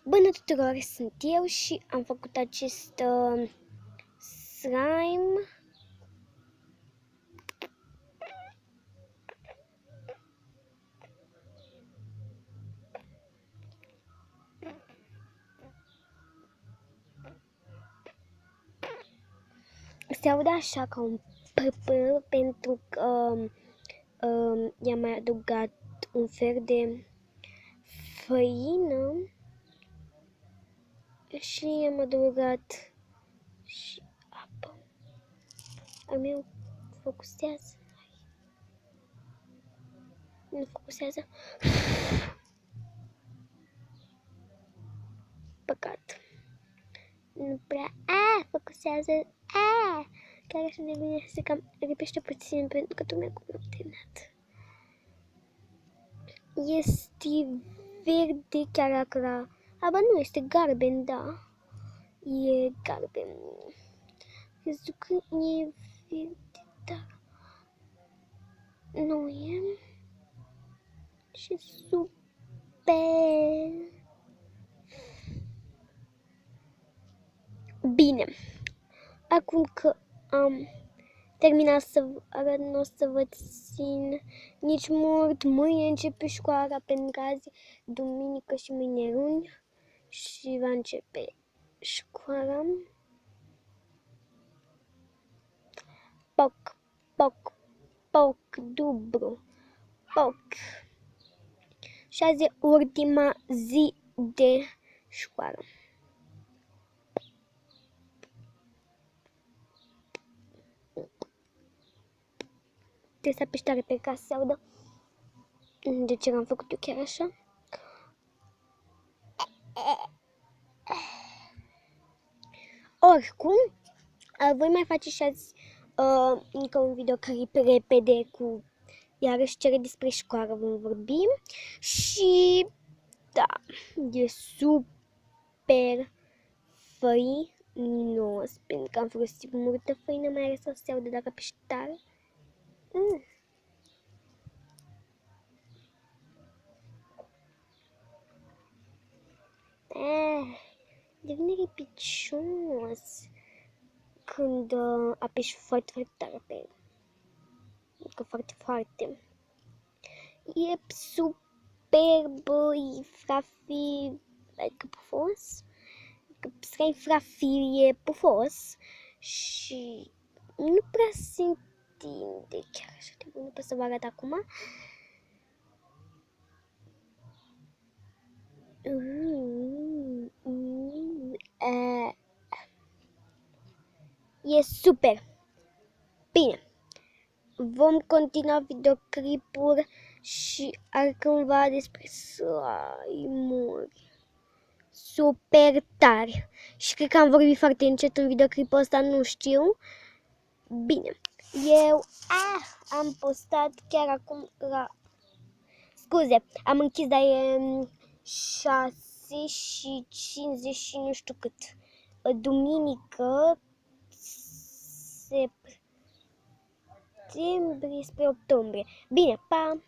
Bună tuturor, sunt eu și am făcut acest slime. Se aude așa ca un pârpâr pentru că i-am mai adăugat un fel de făină și i-am adăugat și apă. Al meu focusează. Nu focusează. Păcat. Nu prea focusează. Chiar așa de bine se cam lipește puțin pentru că tocmai cum am terminat. Este verde chiar dacă nu, este galben, da. E galben. Crezut că e verde, dar nu e. Și super. Bine. Acum că am terminat să arăt, nu o să vă țin nici mult. Mâine începe școala, pentru că azi duminică și mâine luni și va începe școala. Poc, poc, poc, dublu, poc. Și azi e ultima zi de școală. Trebuie să apeși tare pe ca să se audă. De ce l-am făcut eu chiar așa? Oricum, voi mai face și azi încă un videoclip repede cu iarăși cele despre școală vom vorbi. Și da, e super făinos, pentru că am folosit multă făină, mai ales să se aude dacă apeși tare. Devine lipicios când apeși foarte, foarte tare pe el. Adică foarte, foarte. E superb, e frafi, adică pufos. Adică frafir e pufos și nu prea se întinde chiar așa de bun. Nu pot să vă arăt acum. E super. Bine. Vom continua videoclipul și altcândva despre slime-uri. Super tare. Și cred că am vorbit foarte încet în videoclipul ăsta, nu știu. Bine. Eu am postat chiar acum la... Scuze, am închis, dar e 6 și 50 și nu știu cât. Duminică septembrie spre octombrie. Bine, pa!